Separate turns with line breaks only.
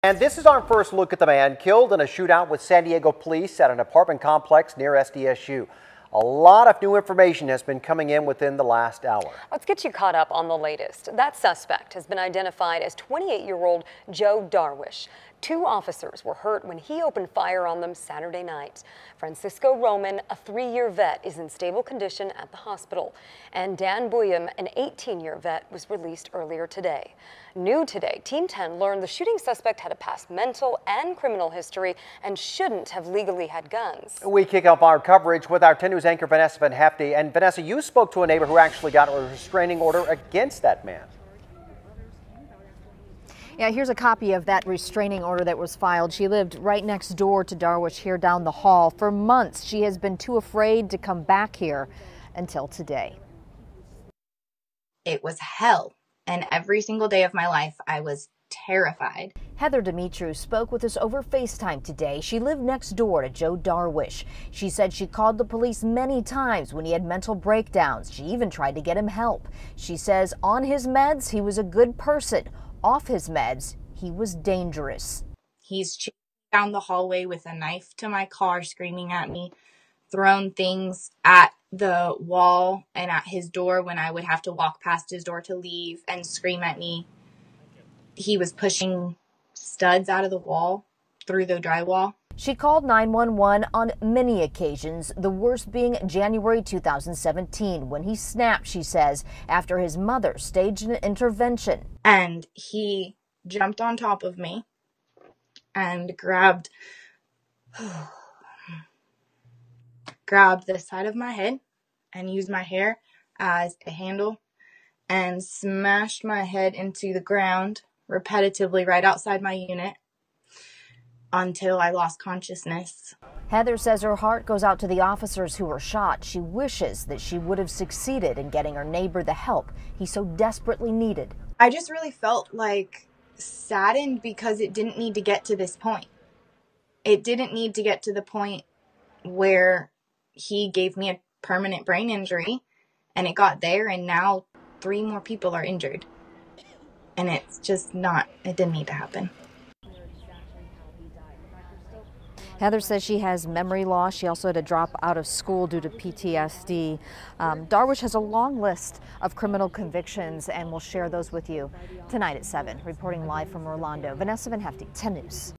And this is our first look at the man killed in a shootout with San Diego police at an apartment complex near SDSU. A lot of new information has been coming in within the last hour.
Let's get you caught up on the latest. That suspect has been identified as 28-year-old Joe Darwish. 2 officers were hurt when he opened fire on them Saturday night. Francisco Roman, a 3-year vet, is in stable condition at the hospital. And Dan Buyam, an 18-year vet, was released earlier today. New today, Team 10 learned the shooting suspect had a past mental and criminal history and shouldn't have legally had guns.
We kick off our coverage with our 10 News anchor Vanessa Van Hefty. And Vanessa, you spoke to a neighbor who actually got a restraining order against that man.
Yeah, here's a copy of that restraining order that was filed. She lived right next door to Darwish here down the hall. For months, she has been too afraid to come back here until today.
It was hell, and every single day of my life, I was terrified.
Heather Dimitru spoke with us over FaceTime today. She lived next door to Joe Darwish. She said she called the police many times when he had mental breakdowns. She even tried to get him help. She says on his meds, he was a good person. Off his meds, he was dangerous.
He's chasing down the hallway with a knife to my car, screaming at me, thrown things at the wall and at his door when I would have to walk past his door to leave and scream at me. He was pushing studs out of the wall through the drywall.
She called 911 on many occasions, the worst being January 2017, when he snapped, she says, after his mother staged an intervention.
And he jumped on top of me and grabbed the side of my head and used my hair as a handle and smashed my head into the ground repetitively right outside my unit until I lost consciousness.
Heather says her heart goes out to the officers who were shot. She wishes that she would have succeeded in getting her neighbor the help he so desperately needed.
I just really felt like saddened because it didn't need to get to this point. It didn't need to get to the point where he gave me a permanent brain injury, and it got there, and now 3 more people are injured. And it's just not, it didn't need to happen.
Heather says she has memory loss. She also had to drop out of school due to PTSD. Darwish has a long list of criminal convictions, and we'll share those with you tonight at 7. Reporting live from Orlando, Vanessa Van Hefty, 10 News.